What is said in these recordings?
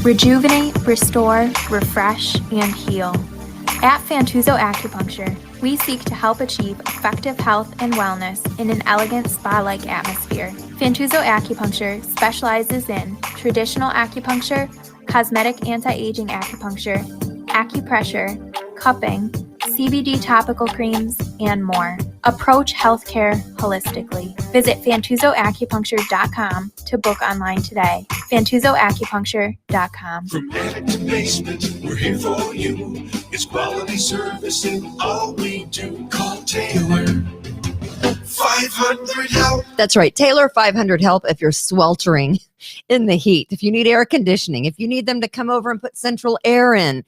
Rejuvenate, restore, refresh, and heal. At Fantuzzo Acupuncture, we seek to help achieve effective health and wellness in an elegant spa-like atmosphere. Fantuzzo Acupuncture specializes in traditional acupuncture, cosmetic anti-aging acupuncture, acupressure, cupping, CBD topical creams, and more. Approach healthcare holistically. Visit FantuzzoAcupuncture.com to book online today. FantuzzoAcupuncture.com. From attic to basement, we're here for you. It's quality service in all we do. Call Taylor 500 HELP. That's right. Taylor 500 HELP if you're sweltering in the heat. If you need air conditioning, if you need them to come over and put central air in,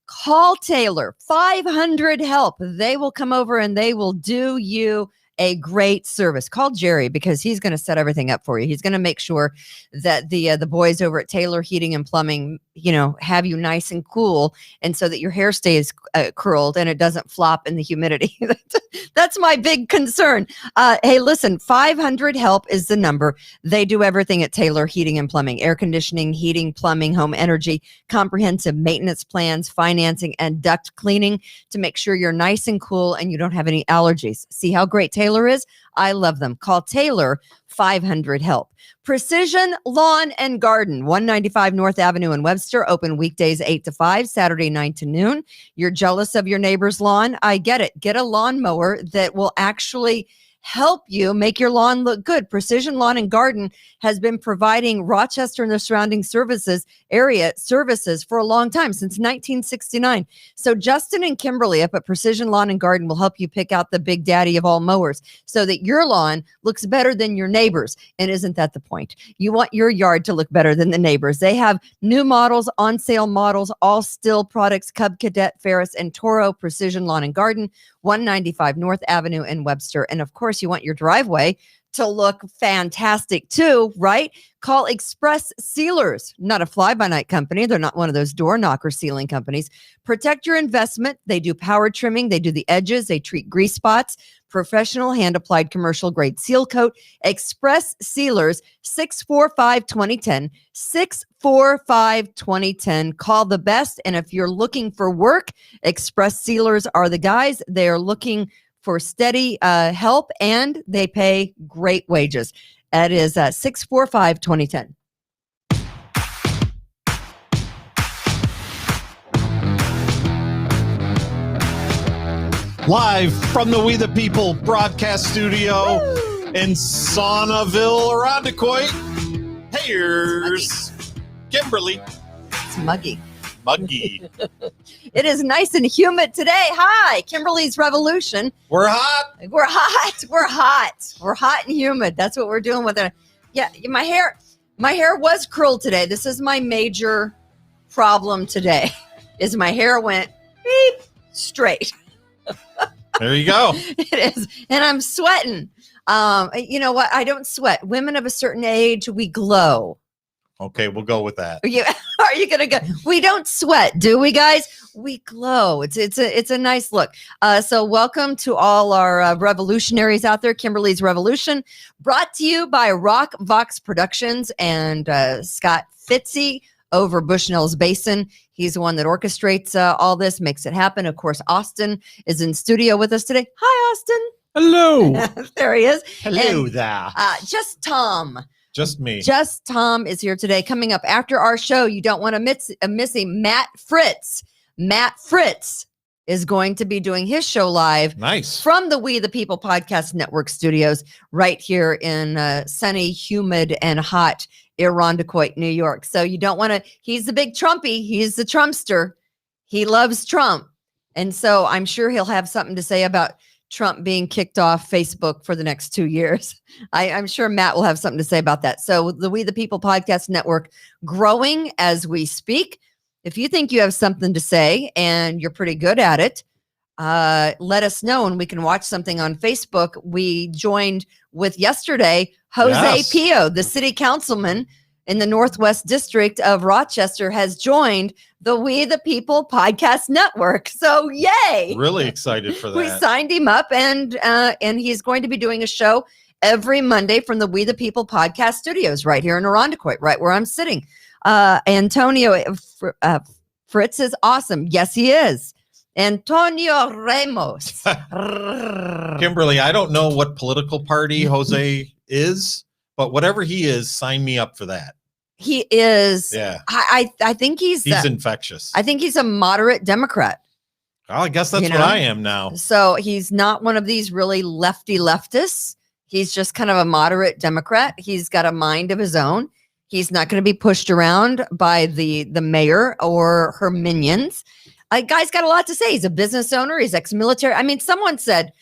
call Taylor 500 HELP. They will come over and they will do you a great service. Call Jerry because he's going to set everything up for you. He's going to make sure that the boys over at Taylor Heating and Plumbing, have you nice and cool, and so that your hair stays curled and it doesn't flop in the humidity. That's my big concern. Hey, listen, 500 HELP is the number. They do everything at Taylor Heating and Plumbing: air conditioning, heating, plumbing, home energy, comprehensive maintenance plans, financing, and duct cleaning to make sure you're nice and cool and you don't have any allergies. See how great Taylor is? I love them. Call Taylor 500 HELP. Precision Lawn and Garden, 195 North Avenue in Webster, open weekdays 8 to 5, Saturday 9 to noon. You're jealous of your neighbor's lawn? I get it. Get a lawnmower that will actually help you make your lawn look good. Precision Lawn and Garden has been providing Rochester and the surrounding area services for a long time, since 1969. So Justin and Kimberly up at Precision Lawn and Garden will help you pick out the big daddy of all mowers so that your lawn looks better than your neighbor's. And isn't that the point? You want your yard to look better than the neighbor's. They have new models, on sale models, all still products: Cub Cadet, Ferris, and Toro. Precision Lawn and Garden, 195 North Avenue in Webster. And of course, you want your driveway to look fantastic too, right? Call Express Sealers, not a fly-by-night company. They're not one of those door knocker sealing companies. Protect your investment. They do power trimming. They do the edges. They treat grease spots. Professional hand-applied commercial-grade seal coat. Express Sealers, 645-2010, 645-2010. Call the best. And if you're looking for work, Express Sealers are the guys. They are looking for steady help, and they pay great wages. That is 645-2010. Live from the We the People broadcast studio in Saunaville, Irondequoit. Here's Kimberly. It's muggy. It is nice and humid today. Hi, Kimberly's Revolution. We're hot. We're hot and humid. That's what we're doing with it. Yeah, my hair was curled today. This is my major problem today, is my hair went beep straight. There you go. It is. And I'm sweating. You know what? I don't sweat. Women of a certain age, we glow. Okay, we'll go with that. Are you going to go? We don't sweat, do we, guys? We glow. It's a nice look. So welcome to all our revolutionaries out there. Kimberly's Revolution, brought to you by Rock Vox Productions and Scott Fitzy over Bushnell's Basin. He's the one that orchestrates all this, makes it happen. Of course, Austin is in studio with us today. Hi, Austin. Hello. There he is. Hello there. Just Tom. Just me. Just Tom is here today. Coming up after our show, you don't want to miss him, Matt Fritz. Matt Fritz is going to be doing his show live. Nice. From the We the People Podcast Network studios right here in sunny, humid, and hot Irondequoit, New York. So you don't want to, he's the big Trumpy. He's the Trumpster. He loves Trump. And so I'm sure he'll have something to say about Trump being kicked off Facebook for the next 2 years. I'm sure Matt will have something to say about that. So the We the People Podcast Network growing as we speak. If you think you have something to say and you're pretty good at it, let us know and we can watch something on Facebook. We joined with yesterday, Jose Pio, the city councilman in the Northwest District of Rochester, has joined the We the People Podcast Network. So yay. Really excited for that. We signed him up and he's going to be doing a show every Monday from the We the People Podcast studios right here in Irondequoit, right where I'm sitting. Antonio Fritz is awesome. Yes, he is. Antonio Ramos. Kimberly, I don't know what political party Jose is, but whatever he is, sign me up for that. He is. Yeah. I think he's infectious. I think he's a moderate Democrat. Well, I guess that's what I am now. So he's not one of these really leftists. He's just kind of a moderate Democrat. He's got a mind of his own. He's not going to be pushed around by the mayor or her minions. Guy's got a lot to say. He's a business owner. He's ex-military. I mean, someone said,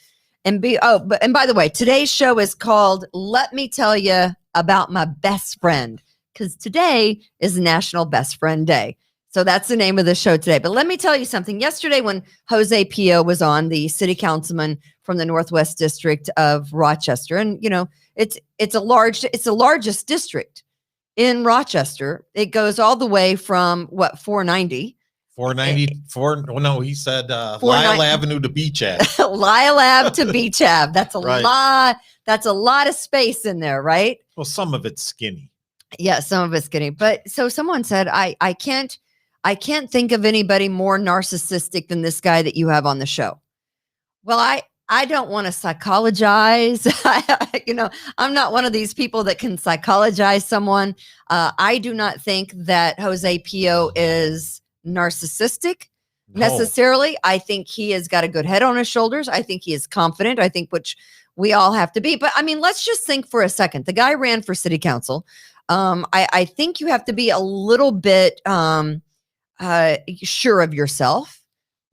and by the way, today's show is called "Let Me Tell You About My Best Friend," because today is National Best Friend Day. So that's the name of the show today. But let me tell you something. Yesterday, when Jose Pio was on, the city councilman from the Northwest District of Rochester, and it's the largest district in Rochester. It goes all the way from 490. 494. Well, no, he said Lyle Avenue to Beach Ave. Lyle Ave to Beach Ave. That's a Right. lot. That's a lot of space in there, right? Well, some of it's skinny. Yeah, some of it's skinny. But so someone said, I can't think of anybody more narcissistic than this guy that you have on the show. Well, I don't want to psychologize. I'm not one of these people that can psychologize someone. I do not think that Jose Pio is narcissistic necessarily. I think he has got a good head on his shoulders. I think he is confident. I think which we all have to be. But I mean, let's just think for a second. The guy ran for city council. I think you have to be a little bit sure of yourself.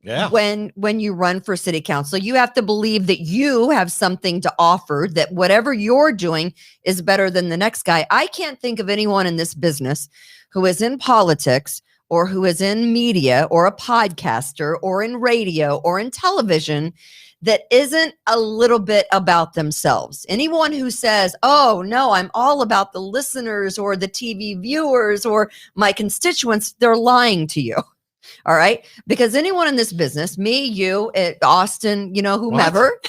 Yeah. When you run for city council, you have to believe that you have something to offer, that whatever you're doing is better than the next guy. I can't think of anyone in this business who is in politics or who is in media or a podcaster or in radio or in television that isn't a little bit about themselves. Anyone who says, oh, no, I'm all about the listeners or the TV viewers or my constituents, they're lying to you. All right. Because anyone in this business, me, you, Austin, whomever,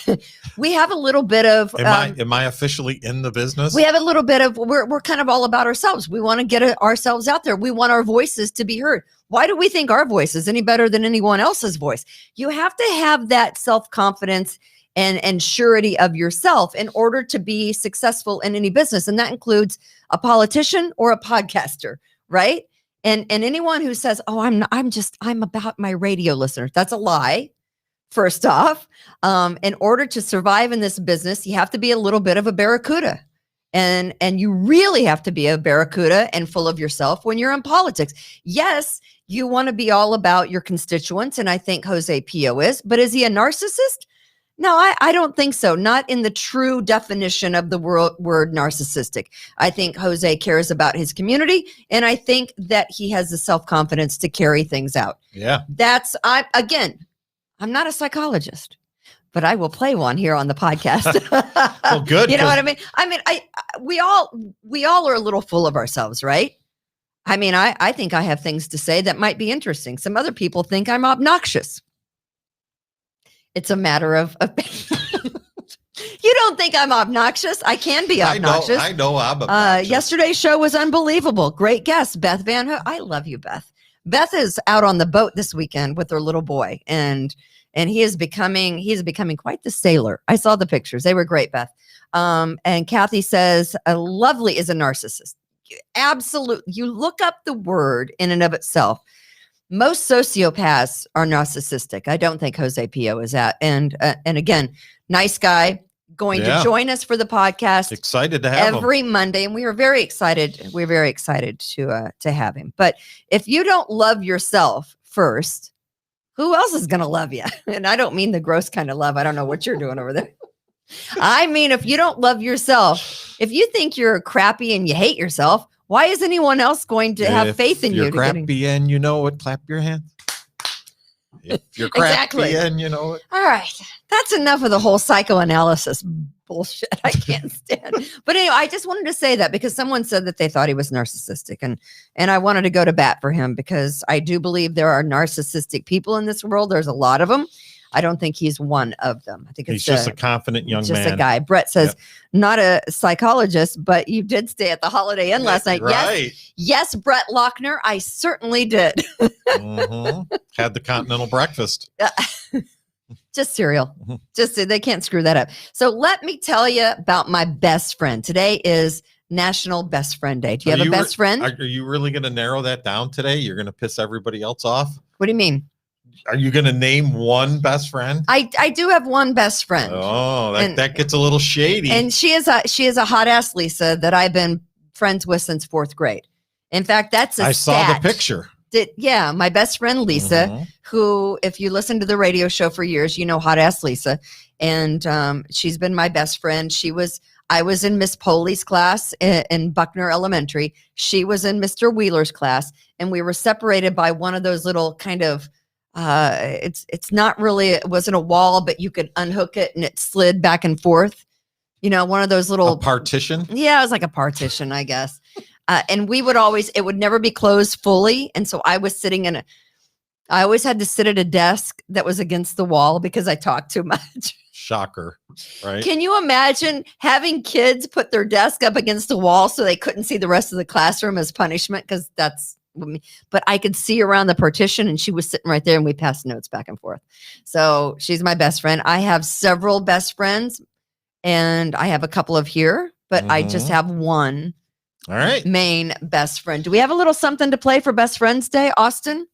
we have a little bit of. Am I officially in the business? We have a little bit of. We're kind of all about ourselves. We want to get ourselves out there. We want our voices to be heard. Why do we think our voice is any better than anyone else's voice? You have to have that self-confidence and surety of yourself in order to be successful in any business. And that includes a politician or a podcaster, right? And anyone who says, "Oh, I'm about my radio listeners," that's a lie. First off, in order to survive in this business, you have to be a little bit of a barracuda, and you really have to be a barracuda and full of yourself when you're in politics. Yes, you want to be all about your constituents, and I think Jose Pio is. But is he a narcissist? No, I don't think so. Not in the true definition of the word narcissistic. I think Jose cares about his community, and I think that he has the self-confidence to carry things out. Yeah. I'm not a psychologist, but I will play one here on the podcast. Well, good. You know what I mean? We all are a little full of ourselves, right? I mean, I think I have things to say that might be interesting. Some other people think I'm obnoxious. It's a matter of you don't think I'm obnoxious. I can be obnoxious. I know I'm obnoxious. Yesterday's show was unbelievable. Great guest, Beth Van Ho. I love you, Beth. Beth is out on the boat this weekend with her little boy, and he is becoming quite the sailor. I saw the pictures. They were great, Beth. And Kathy says, lovely is a narcissist. Absolutely. You look up the word in and of itself. Most sociopaths are narcissistic. I don't think Jose Pio is that. And again, nice guy, going to join us for the podcast. Excited to have every him. Monday, and we are very excited. We're very excited to have him. But if you don't love yourself first, who else is going to love you? And I don't mean the gross kind of love. I don't know what you're doing over there. I mean, if you don't love yourself, if you think you're crappy and you hate yourself, why is anyone else going to have faith in you? If you're crappy and you know it, clap your hands. If you're crappy and you know it. All right. That's enough of the whole psychoanalysis bullshit. I can't stand. But anyway, I just wanted to say that because someone said that they thought he was narcissistic. And I wanted to go to bat for him because I do believe there are narcissistic people in this world. There's a lot of them. I don't think he's one of them. I think He's just a confident young just man. a guy. Brett says, not a psychologist, but you did stay at the Holiday Inn last night. Right. Yes, Brett Lochner, I certainly did. Had the continental breakfast. Just cereal. They can't screw that up. So let me tell you about my best friend. Today is National Best Friend Day. Do you have a best friend? Are you really going to narrow that down today? You're going to piss everybody else off? What do you mean? Are you going to name one best friend? I do have one best friend. Oh, that gets a little shady. And she is a hot ass Lisa that I've been friends with since 4th grade. In fact, that's I saw the picture. My best friend Lisa, who, if you listen to the radio show for years, you know hot ass Lisa, and she's been my best friend. I was in Miss Poley's class in Buckner Elementary. She was in Mr. Wheeler's class, and we were separated by one of those little kind of it's not really, it wasn't a wall, but you could unhook it and it slid back and forth. You know, one of those little partition. Yeah, it was like a partition, I guess. And we would it would never be closed fully. And so I was sitting I always had to sit at a desk that was against the wall because I talked too much. Shocker, right? Can you imagine having kids put their desk up against the wall so they couldn't see the rest of the classroom as punishment? Because but I could see around the partition and she was sitting right there and we passed notes back and forth. So she's my best friend. I have several best friends and I have a couple of here, but I just have one. All right. Main best friend. Do we have a little something to play for Best Friends Day, Austin?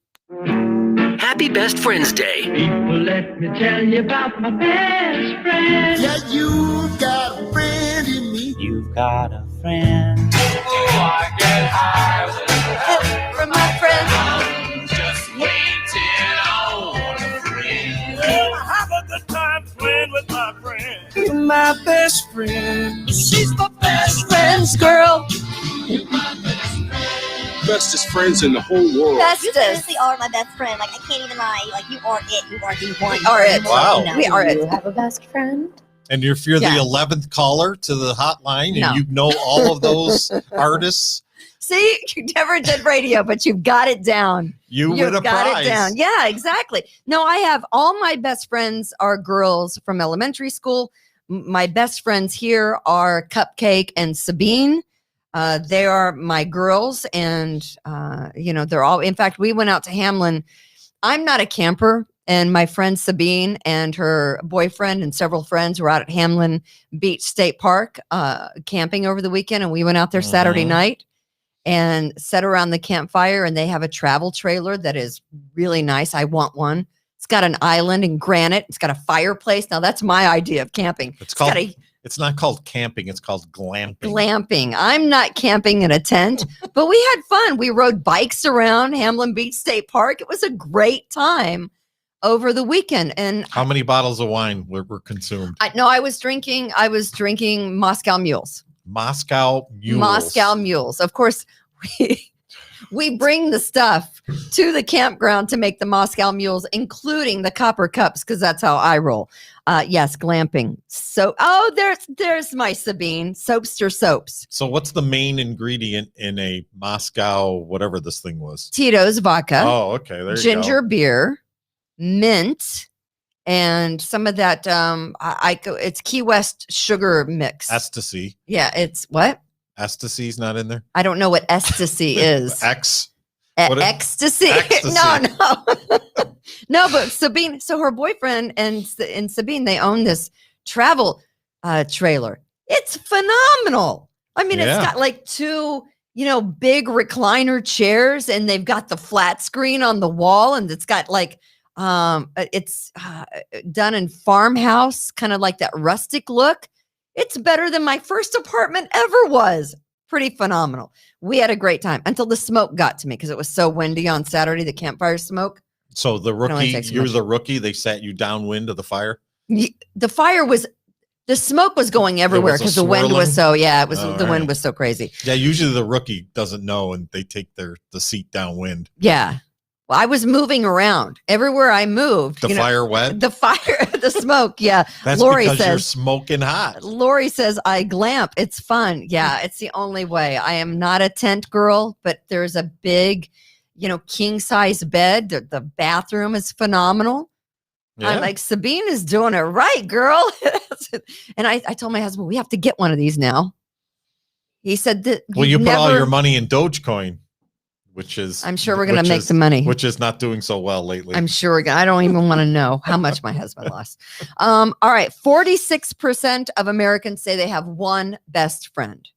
Happy Best Friends Day. People, let me tell you about my best friend. Yeah, you've got a friend in me. You've got a friend. Oh, I get high with From my friend. I'm just waiting on a friend. Have a good time playing with my friend. You're my best friend. She's my best Friends, girl. Bestest friends in the whole world. You Bestest. seriously are my best friend. Like, I can't even lie. Like, you are it. You are the one. We are it. Wow. We are it. have a best friend? And if you're Yeah. the 11th caller to the hotline and No. you know all of those artists, See, you never did radio, but you've got it down. you You've win a got prize. it down. Yeah, exactly. No, I have all my best friends are girls from elementary school. My best friends here are Cupcake and Sabine. They are my girls, and they're all. In fact, we went out to Hamlin. I'm not a camper, and my friend Sabine and her boyfriend and several friends were out at Hamlin Beach State Park camping over the weekend, and we went out there Saturday night and sat around the campfire. And they have a travel trailer that is really nice. I want one. It's got an island in granite. It's got a fireplace. Now that's my idea of camping. It's not called camping. It's called glamping. Glamping. I'm not camping in a tent, but we had fun. We rode bikes around Hamlin Beach State Park. It was a great time over the weekend. And How many bottles of wine were consumed? I was drinking Moscow Mules. Moscow Mules. Moscow Mules. Of course, we bring the stuff to the campground to make the Moscow Mules, including the copper cups, because that's how I roll. Yes, glamping. So, there's my Sabine. Soapster soaps. So what's the main ingredient in a Moscow, whatever this thing was? Tito's vodka. Oh, okay. There you Ginger go. beer, mint, and some of that. It's Key West sugar mix. Ecstasy. Yeah, it's what? Ecstasy's not in there? I don't know what ecstasy is. What is- Ecstasy? Ecstasy. No. No, but Sabine, so her boyfriend and Sabine, they own this travel trailer. It's phenomenal. I mean, Yeah. it's got like two, big recliner chairs, and they've got the flat screen on the wall, and it's got like, it's done in farmhouse, kind of like that rustic look. It's better than my first apartment ever was. Pretty phenomenal. We had a great time until the smoke got to me because it was so windy on Saturday, the campfire smoke. So the wanna rookie, take so you're much. the rookie. They sat you downwind of the fire. The smoke was going everywhere was a because the wind swirling? was All the wind right. was so crazy. Yeah, usually the rookie doesn't know and they take the seat downwind. Yeah. Well, I was moving around everywhere I moved. The fire wet. The fire, the smoke. Yeah. That's Lori because you're says, smoking hot. Lori says, I glamp. It's fun. Yeah, it's the only way. I am not a tent girl, but there's a big, king size bed. The bathroom is phenomenal. Yeah. I'm like, Sabine is doing it right, girl. And I told my husband, we have to get one of these now. He said that. Well, you put all your money in Dogecoin, which is. I'm sure we're going to make the money. Which is not doing so well lately. I'm sure I don't even want to know how much my husband lost. All right. 46% of Americans say they have one best friend.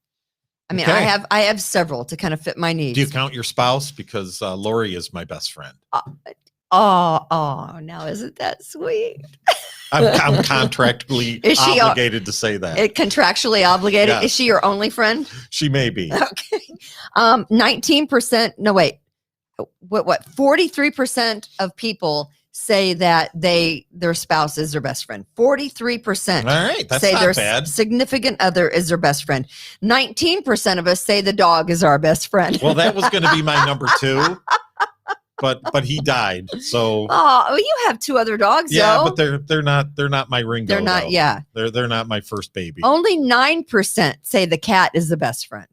I mean, Okay. I have several to kind of fit my needs. Do you count your spouse? Because Lori is my best friend. Now isn't that sweet? I'm contractually Is she obligated to say that. Contractually obligated. Yes. Is she your only friend? She may be. Okay. 19%. No, wait. What? 43% of people say that their spouse is their best friend. 43%. All right. That's say not their bad. significant other is their best friend. 19% of us say the dog is our best friend. Well, that was going to be my number 2. But he died. So you have 2 other dogs, yeah, though. but they're not my Ringo. They're not, though. yeah. They're not my first baby. Only 9% say the cat is the best friend.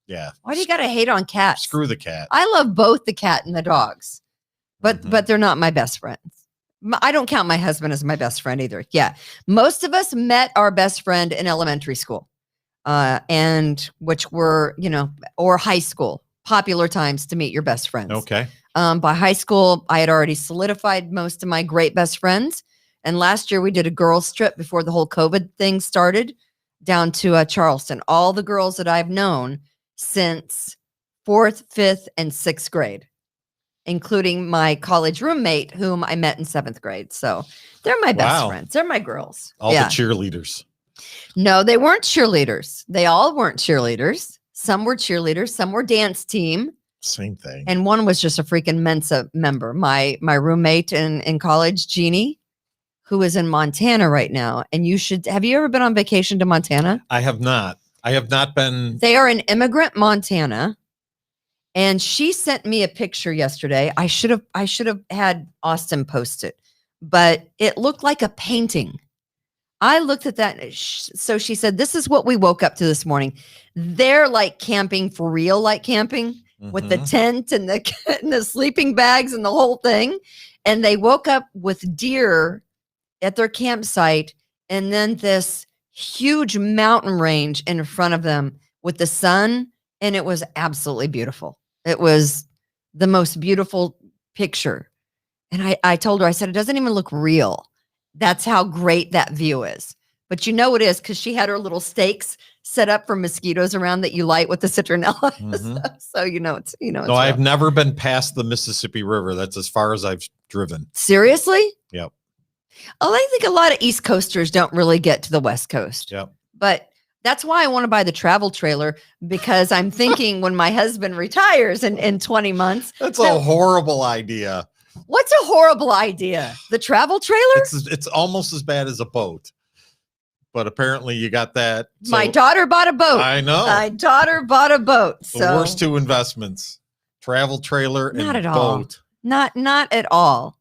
Yeah. Why do you got to hate on cats? Screw the cat. I love both the cat and the dogs, but Mhm. but they're not my best friends. I don't count my husband as my best friend either. Yeah. Most of us met our best friend in elementary school, and which were, or high school, popular times to meet your best friends. Okay. By high school, I had already solidified most of my great best friends. And last year we did a girls trip before the whole COVID thing started down to Charleston. All the girls that I've known since 4th, 5th, and 6th grade, including my college roommate whom I met in 7th grade. So they're my best friends. They're my girls. All the cheerleaders. No, they weren't cheerleaders. They all weren't cheerleaders. Some were cheerleaders. Some were dance team. Same thing. And one was just a freaking Mensa member. My roommate in college, Jeannie, who is in Montana right now. And have you ever been on vacation to Montana? I have not. I have not been. They are in Immigrant, Montana. And she sent me a picture yesterday. I should have had Austin post it, but it looked like a painting. I looked at that. So she said, this is what we woke up to this morning. They're like camping for real, like camping. With the tent and the sleeping bags and the whole thing. And they woke up with deer at their campsite and then this huge mountain range in front of them with the sun. And it was absolutely beautiful. It was the most beautiful picture. And I told her, I said, it doesn't even look real. That's how great that view is. But it is because she had her little stakes set up for mosquitoes around that you light with the citronella. So it's No, I've never been past the Mississippi River. That's as far as I've driven. Seriously? Yep. Oh, I think a lot of East Coasters don't really get to the West Coast. Yep. But that's why I want to buy the travel trailer, because I'm thinking when my husband retires in 20 months. That's a horrible idea. What's a horrible idea? The travel trailer? It's almost as bad as a boat. But apparently you got that. So my daughter bought a boat. I know. My daughter bought a boat. The worst 2 investments: travel trailer and not at all. boat. Not at all.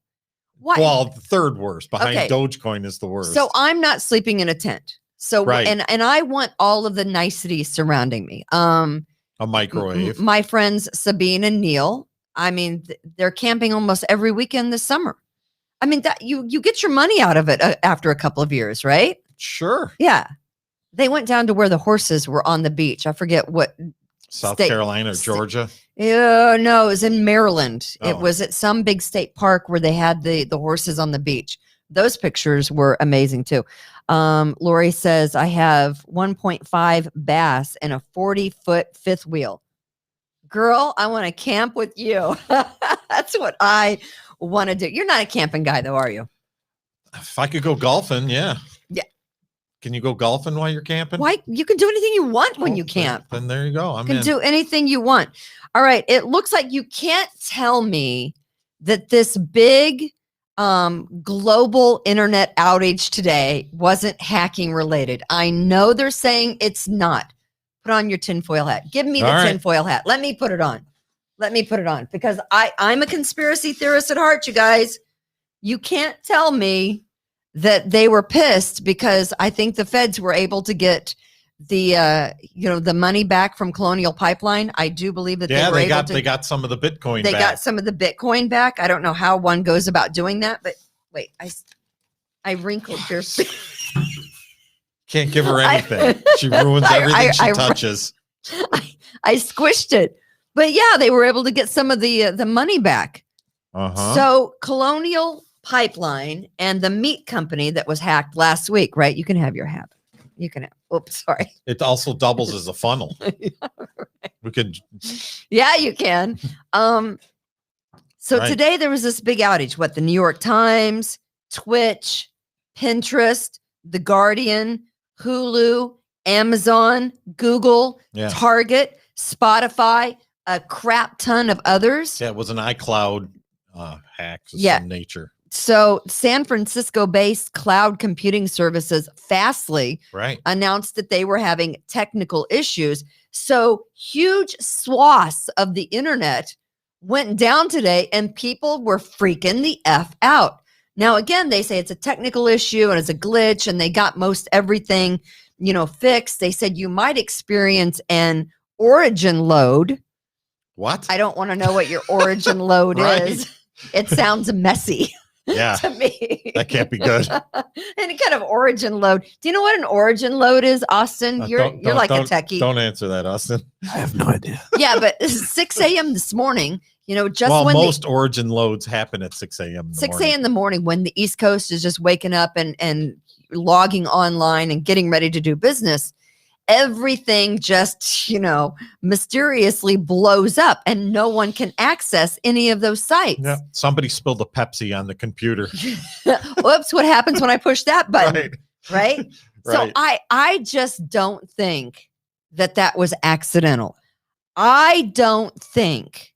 Why? Well, the third worst behind Okay. Dogecoin is the worst. So I'm not sleeping in a tent. So Right. and I want all of the niceties surrounding me. A microwave. My friends Sabine and Neil, I mean, they're camping almost every weekend this summer. I mean, that you get your money out of it after a couple of years, right? Sure. Yeah. They went down to where the horses were on the beach. I forget what South state. Carolina or Georgia. No, it was in Maryland. It Oh. was at some big state park where they had the horses on the beach. Those pictures were amazing too. Lori says, I have 1.5 bass and a 40-foot fifth wheel. Girl, I want to camp with you. That's what I want to do. You're not a camping guy though, are you? If I could go golfing, yeah. Yeah. Can you go golfing while you're camping? Why? You can do anything you want when Oh, you camp. Then there you go. I'm You can in. do anything you want. All right. It looks like you can't tell me that this big global internet outage today wasn't hacking related. I know they're saying it's not. Put on your tinfoil hat. Give me the All right. tinfoil hat. Let me put it on. Let me put it on because I'm a conspiracy theorist at heart, you guys. You can't tell me that they were pissed because I think the feds were able to get the money back from Colonial Pipeline. I do believe that they got some of the Bitcoin they back. got some of the Bitcoin back. I don't know how one goes about doing that, but wait, I wrinkled your face. Can't give her anything. She ruins everything she touches. I squished it. But yeah, they were able to get some of the money back. Uh-huh. So Colonial Pipeline and the meat company that was hacked last week, right? You can have your hat. You can have. Oops, sorry. It also doubles as a funnel. We could. Yeah, you can. So Right. today there was this big outage. What, the New York Times, Twitch, Pinterest, The Guardian, Hulu, Amazon, Google, Yeah. Target, Spotify, a crap ton of others. Yeah, it was an iCloud hack of Yeah. some nature. So San Francisco-based cloud computing services Fastly Right. announced that they were having technical issues. So huge swaths of the internet went down today and people were freaking the F out. Now, again, they say it's a technical issue and it's a glitch and they got most everything, fixed. They said you might experience an origin load. What? I don't want to know what your origin load Right. is. It sounds messy. Yeah. To me. That can't be good. Any kind of origin load. Do you know what an origin load is, Austin? You're like a techie. Don't answer that, Austin. I have no idea. Yeah, but 6 a.m. this morning, just Well, when most origin loads happen at 6 a.m. in the 6 morning. a.m. in the morning when the East Coast is just waking up and logging online and getting ready to do business, everything just, mysteriously blows up and no one can access any of those sites. Yeah. Somebody spilled a Pepsi on the computer. Whoops, what happens when I push that button? Right. Right? So Right. I just don't think that was accidental. I don't think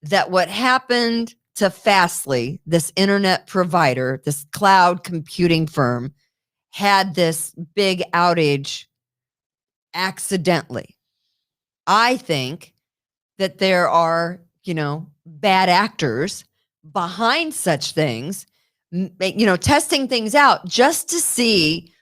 that what happened to Fastly, this internet provider, this cloud computing firm, had this big outage accidentally. I think that there are, bad actors behind such things, testing things out just to see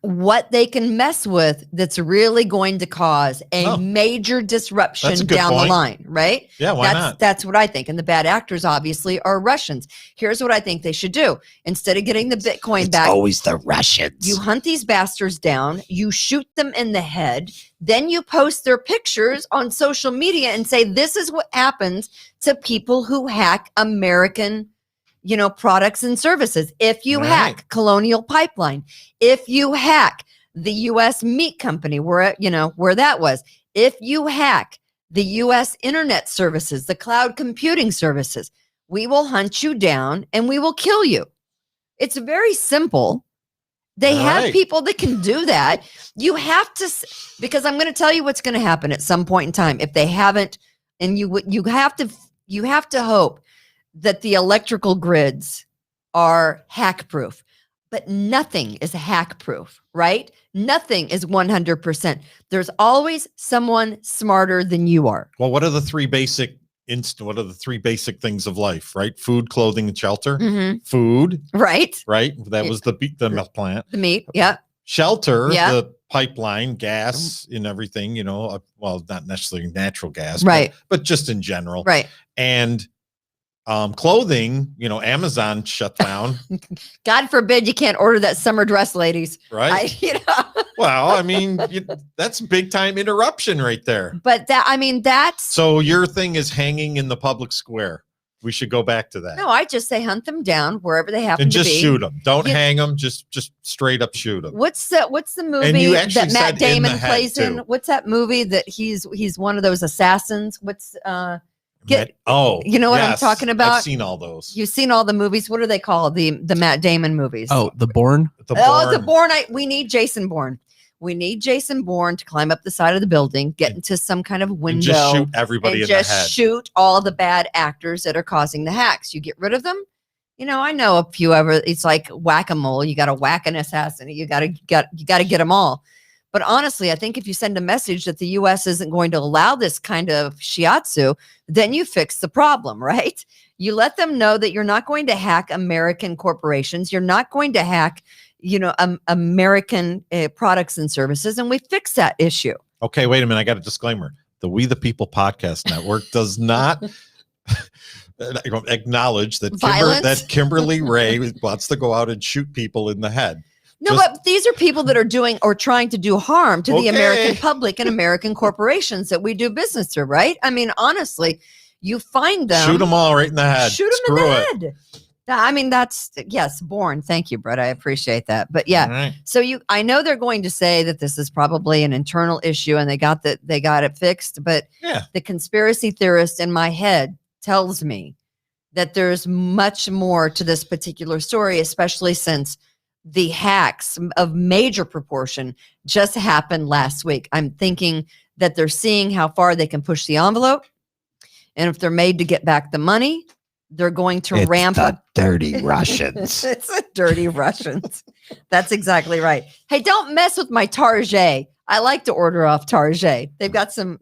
what they can mess with that's really going to cause a major disruption That's a good down the point. line, right? Yeah, why not? That's what I think. And the bad actors obviously are Russians. Here's what I think they should do. Instead of getting the Bitcoin back, always the Russians. you hunt these bastards down, you shoot them in the head, then you post their pictures on social media and say, this is what happens to people who hack American products and services. If you Right. hack Colonial Pipeline, if you hack the U.S. meat company, where that was, if you hack the U.S. internet services, the cloud computing services, we will hunt you down and we will kill you. It's very simple. They have Right. people that can do that. You have to, because I'm going to tell you what's going to happen at some point in time. If they haven't, and you have to hope that the electrical grids are hack proof, but nothing is hack proof, right? Nothing is 100%. There's always someone smarter than you are. Well, what are the three basic things of life, right? Food, clothing, and shelter. Mhm. Food, Right? right? That was the milk plant. The meat. Yeah. Shelter, Yeah. the pipeline, gas, and everything. Well, not necessarily natural gas, Right. But just in general, Right. And clothing, Amazon shut down, God forbid you can't order that summer dress, ladies. right? Well, I mean, that's big time interruption right there. But that's So your thing is hanging in the public square. We should go back to that. no, I just say hunt them down wherever they happen And to just be. shoot them. Don't You- hang them. Just straight up shoot them. What's the movie you actually that Matt said in the Damon head, plays in? too. What's that movie that he's one of those assassins? What's get- Oh, you know what I'm talking about? I've seen all those. you've seen all the movies? What are they called? The Matt Damon movies. Oh, the Bourne. The The Bourne. Bourne. We need Jason Bourne. We need Jason Bourne to climb up the side of the building, get into some kind of window, and just shoot everybody and in just the head. shoot all the bad actors that are causing the hacks. You get rid of them. I know a few ever. It's like whack-a-mole. You got to whack an assassin. You got to get them all. But honestly, I think if you send a message that the U.S. isn't going to allow this kind of shiatsu, then you fix the problem, right? You let them know that you're not going to hack American corporations. You're not going to hack, American products and services, and we fix that issue. Okay, wait a minute. I got a disclaimer. The We the People Podcast Network does not acknowledge that Violence? Kimberly Ray wants to go out and shoot people in the head. No, but these are people that are doing or trying to do harm to the American public and American corporations that we do business through, right? I mean, honestly, you find them. Shoot them all right in the head. Shoot them in the head. I mean, that's, yes, born. Thank you, Brett. I appreciate that. But yeah, Right. so I know they're going to say that this is probably an internal issue and they got it fixed. But the conspiracy theorist in my head tells me that there's much more to this particular story, especially since the hacks of major proportion just happened last week. I'm thinking that they're seeing how far they can push the envelope. And if they're made to get back the money, they're going to ramp up. Dirty Russians. It's the dirty Russians. That's exactly right. Hey, don't mess with my Target. I like to order off Target. They've got some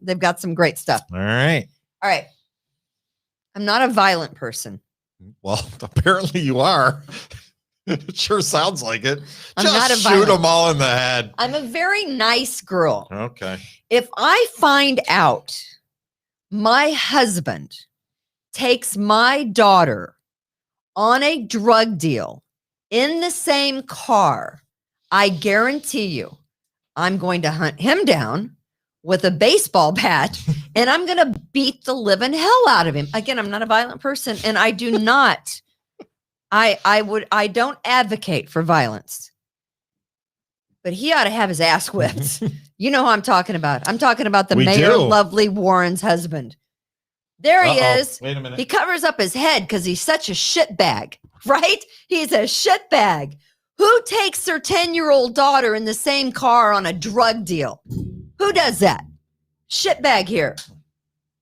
great stuff. All right. I'm not a violent person. Well, apparently you are. It sure sounds like it. I'm not a shoot violent. them all in the head. I'm a very nice girl. Okay. If I find out my husband takes my daughter on a drug deal in the same car, I guarantee you I'm going to hunt him down with a baseball bat and I'm going to beat the living hell out of him. Again, I'm not a violent person and I do not. I don't advocate for violence, but he ought to have his ass whipped. You know who I'm talking about. I'm talking about the Mayor Lovely Warren's husband. There he is. Wait a minute. He covers up his head because he's such a shitbag, right? He's a shitbag. Who takes their 10-year-old daughter in the same car on a drug deal? Who does that? Shitbag here.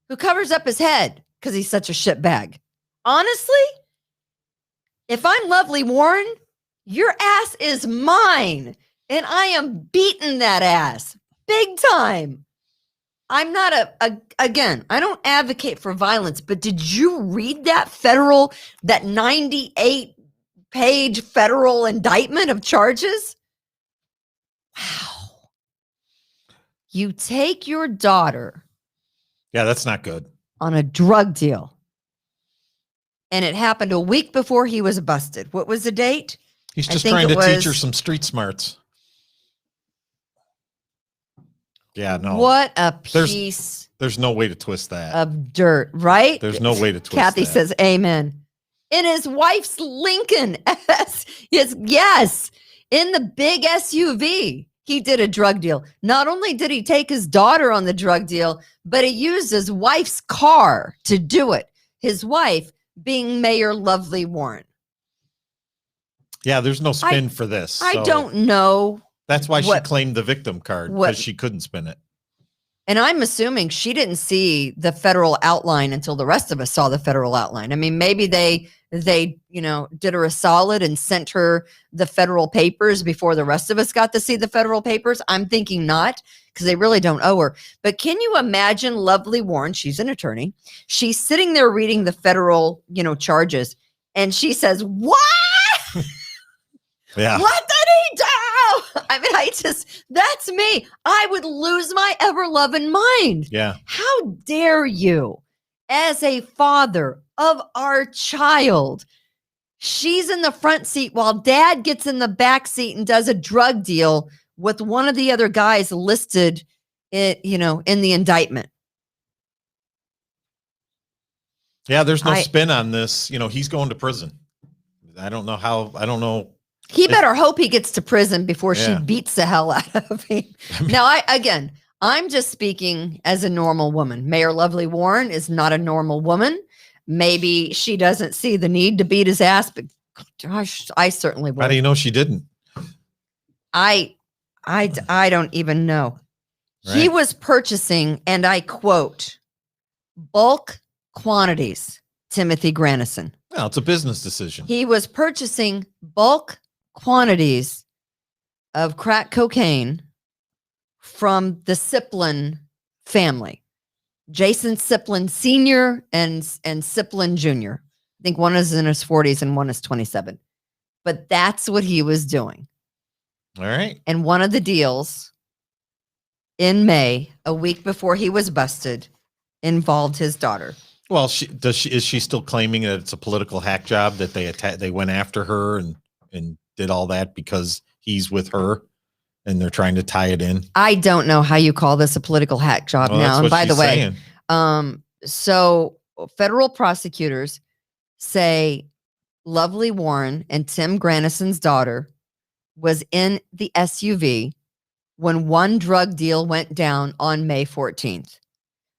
Who covers up his head because he's such a shitbag. Honestly, if I'm Lovely Warren, your ass is mine. And I am beating that ass big time. I'm not again, I don't advocate for violence, but did you read that 98-page federal indictment of charges? Wow. You take your daughter. Yeah, that's not good. On a drug deal. And it happened a week before he was busted. What was the date? He's just trying to teach her some street smarts. Yeah, no. What a piece. There's no way to twist that. Of dirt, right? There's no way to twist Kathy that. says amen. In his wife's Lincoln. Yes. In the big SUV, he did a drug deal. Not only did he take his daughter on the drug deal, but he used his wife's car to do it. His wife being Mayor Lovely Warren. Yeah, there's no spin for this. I don't know. That's why she claimed the victim card, because she couldn't spin it. And I'm assuming she didn't see the federal outline until the rest of us saw the federal outline. I mean, maybe they did her a solid and sent her the federal papers before the rest of us got to see the federal papers. I'm thinking not, because they really don't owe her. But can you imagine Lovely Warren? She's an attorney. She's sitting there reading the federal, charges, and she says, "What? Yeah. What did he do?" I mean, that's me. I would lose my ever-loving mind. Yeah. How dare you, as a father of our child? She's in the front seat while dad gets in the back seat and does a drug deal with one of the other guys listed in the indictment. Yeah, there's no spin on this. He's going to prison. I don't know. He better hope he gets to prison before she beats the hell out of him. Now, I'm just speaking as a normal woman. Mayor Lovely Warren is not a normal woman. Maybe she doesn't see the need to beat his ass, but gosh, I certainly would. How do you know she didn't? I don't even know. Right. He was purchasing, and I quote, bulk quantities, Timothy Granison. Well, it's a business decision. He was purchasing bulk quantities of crack cocaine from the Siplin family, Jason Siplin Sr. and Siplin Jr. I think one is in his 40s and one is 27. But that's what he was doing. All right. And one of the deals in May, a week before he was busted, involved his daughter. Well, is she still claiming that it's a political hack job, that they went after her and did all that because he's with her and they're trying to tie it in? I don't know how you call this a political hack job now. And by the way, so federal prosecutors say Lovely Warren and Tim Granison's daughter was in the SUV when one drug deal went down on May 14th.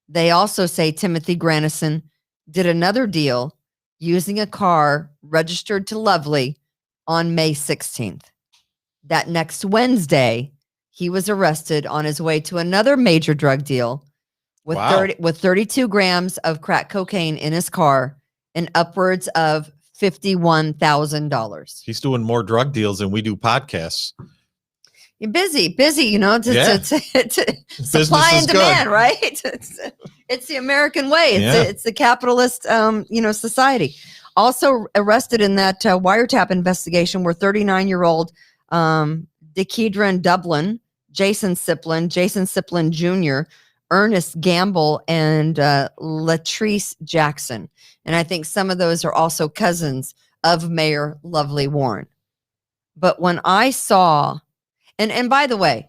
They also say Timothy Granison did another deal using a car registered to Lovely on May 16th. That next Wednesday, he was arrested on his way to another major drug deal with 32 grams of crack cocaine in his car and upwards of $51,000. He's doing more drug deals than we do podcasts. You're busy, you know, to supply and demand, right? It's the American way. It's the capitalist, society. Also arrested in that wiretap investigation were 39-year-old DeKedron Dublin, Jason Siplin Jr., Ernest Gamble, and Latrice Jackson. And I think some of those are also cousins of Mayor Lovely Warren. But when I saw, and by the way,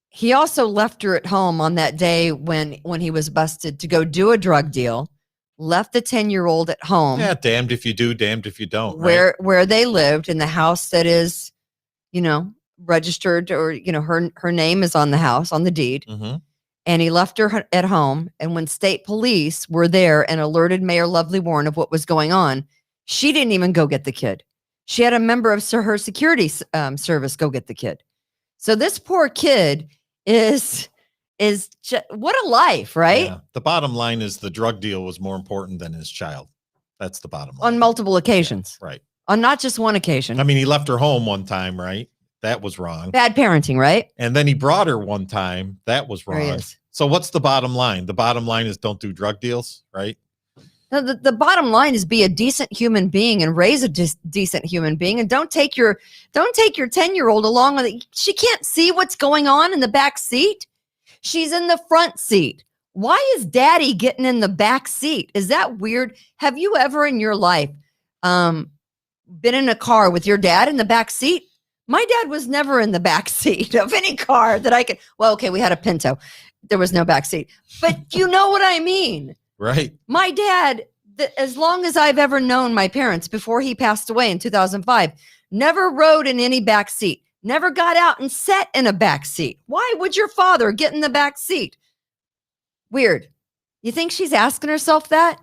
he also left her at home on that day when he was busted to go do a drug deal, left the 10-year-old at home. Yeah, damned if you do, damned if you don't. Where they lived in the house that is, registered, or, her name is on the house, on the deed. Mm-hmm. And he left her at home. And when state police were there and alerted Mayor Lovely Warren of what was going on, she didn't even go get the kid. She had a member of her security service go get the kid. So this poor kid is just, what a life, right? Yeah. The bottom line is the drug deal was more important than his child. That's the bottom line. On multiple occasions. Yeah, right. On not just one occasion. I mean, he left her home one time, right? That was wrong. Bad parenting, right? And then he brought her one time. That was wrong. So what's the bottom line? The bottom line is don't do drug deals, right? No, the bottom line is be a decent human being and raise a decent human being, and don't take your 10-year-old along with it. She can't see what's going on in the back seat. She's in the front seat. Why is daddy getting in the back seat? Is that weird? Have you ever in your life been in a car with your dad in the back seat? My dad was never in the back seat of any car that I could. Well, okay, we had a Pinto. There was no back seat. But you know what I mean? Right. My dad, as long as I've ever known my parents before he passed away in 2005, never rode in any back seat, never got out and sat in a back seat. Why would your father get in the back seat? Weird. You think she's asking herself that?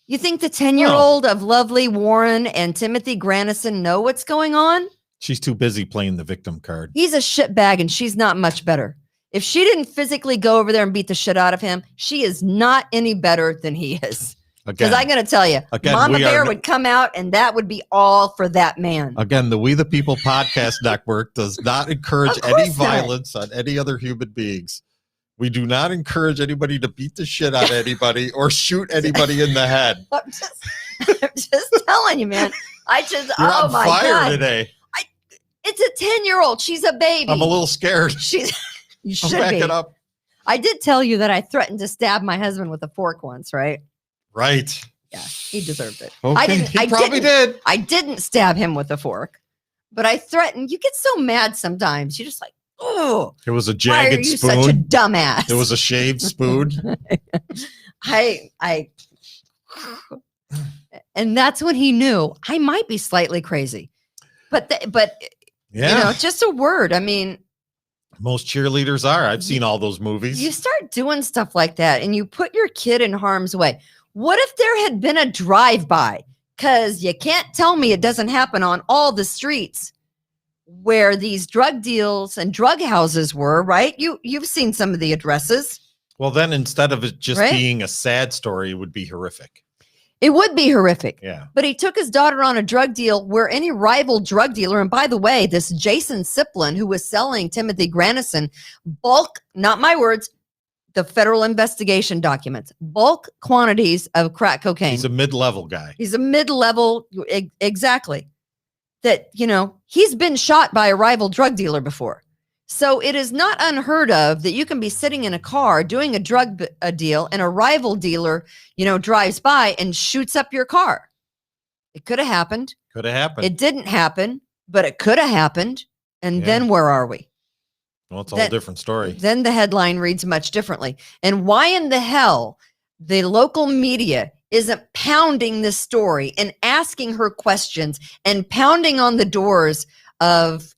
You think the 10-year-old of Lovely Warren and Timothy Granison know what's going on? She's too busy playing the victim card. He's a shitbag and she's not much better. If she didn't physically go over there and beat the shit out of him, she is not any better than he is. Because I'm going to tell you, Mama Bear would come out and that would be all for that man. Again, the We the People podcast network does not encourage any violence on any other human beings. We do not encourage anybody to beat the shit out of anybody or shoot anybody in the head. I'm just telling you, man. You're on fire today. It's a 10-year-old. She's a baby. I'm a little scared. You should back it up. I did tell you that I threatened to stab my husband with a fork once, right? Right. Yeah, he deserved it. Okay, he probably did. I didn't stab him with a fork, but I threatened. You get so mad sometimes. You're just like, oh. It was a jagged spoon. Why are you such a dumbass? It was a shaved spoon. And that's when he knew I might be slightly crazy. But yeah, just a word. I mean, most cheerleaders are. I've seen all those movies. You start doing stuff like that and you put your kid in harm's way. What if there had been a drive-by? Because you can't tell me it doesn't happen on all the streets where these drug deals and drug houses were, right? You've seen some of the addresses. Well, then instead of it just being a sad story, it would be horrific. It would be horrific. Yeah. But he took his daughter on a drug deal where any rival drug dealer, and by the way, this Jason Siplin, who was selling Timothy Granison bulk, not my words, the federal investigation documents, bulk quantities of crack cocaine. He's a mid-level guy. He's a mid-level, exactly. That, he's been shot by a rival drug dealer before. So it is not unheard of that you can be sitting in a car doing a deal and a rival dealer, drives by and shoots up your car. It could have happened. Could have happened. It didn't happen, but it could have happened. And then where are we? Well, it's a whole different story. Then the headline reads much differently. And why in the hell the local media isn't pounding this story and asking her questions and pounding on the doors of,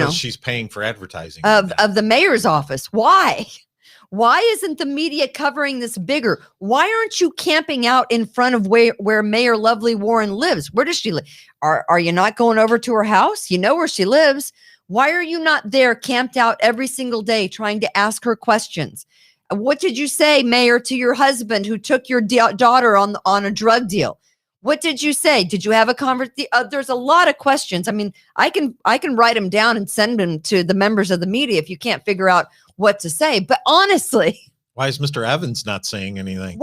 she's paying for advertising of the mayor's office. Why isn't the media covering this bigger? Why aren't you camping out in front of where Mayor Lovely Warren lives? Where does she live? Are you not going over to her house? You know where she lives. Why are you not there camped out every single day trying to ask her questions? What did you say, Mayor, to your husband who took your daughter on a drug deal? What did you say? Did you have a conversation? There's a lot of questions. I mean, I can write them down and send them to the members of the media if you can't figure out what to say. But honestly, why is Mr. Evans not saying anything?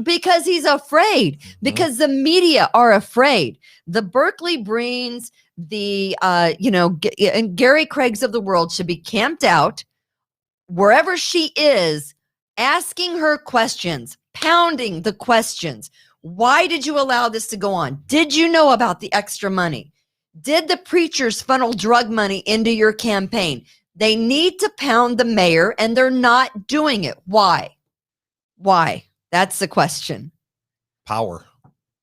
Because he's afraid. Mm-hmm. Because the media are afraid. The Berkeley Breens, and Gary Craigs of the world should be camped out wherever she is, asking her questions, pounding the questions. Why did you allow this to go on? Did you know about the extra money? Did the preachers funnel drug money into your campaign? They need to pound the mayor, and they're not doing it. Why? That's the question. Power.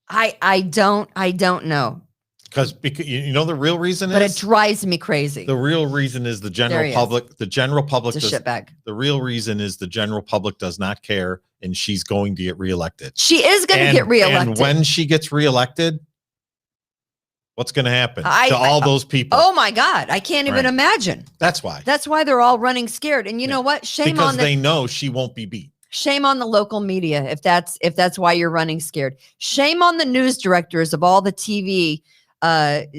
I don't know. Because the real reason but it drives me crazy. The real reason is the general public. The general public is a shitbag. The real reason is the general public does not care, and she's going to get reelected. She is going to get reelected. And when she gets reelected, what's going to happen to all those people? Oh my God, I can't even imagine. That's why. That's why they're all running scared. And you know what? Because they know she won't be beat. Shame on the local media if that's why you're running scared. Shame on the news directors of all the TV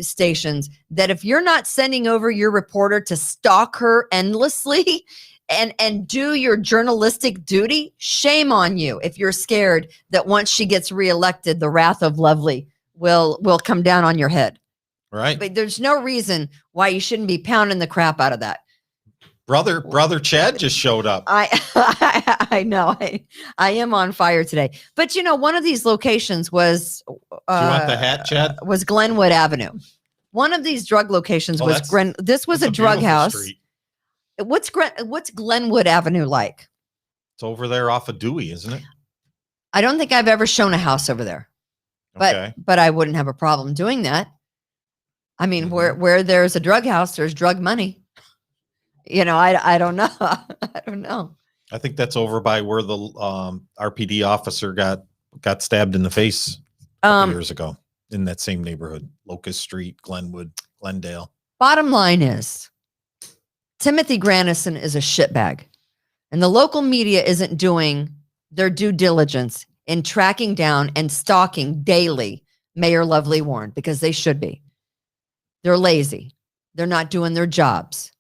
stations that if you're not sending over your reporter to stalk her endlessly and do your journalistic duty, shame on you if you're scared that once she gets reelected, the wrath of Lovely will come down on your head. Right. But there's no reason why you shouldn't be pounding the crap out of that. Brother Chad just showed up. I know. I am on fire today. But one of these locations was do you want the hat, Chad? Was Glenwood Avenue. One of these drug locations was this was a drug house. Street. What's Glenwood Avenue like? It's over there off of Dewey, isn't it? I don't think I've ever shown a house over there. But I wouldn't have a problem doing that. I mean, where there's a drug house, there's drug money. I don't know. I don't know. I think that's over by where the RPD officer got stabbed in the face a couple years ago in that same neighborhood, Locust Street, Glenwood, Glendale. Bottom line is, Timothy Granison is a shitbag, and the local media isn't doing their due diligence in tracking down and stalking daily Mayor Lovely Warren because they should be. They're lazy. They're not doing their jobs.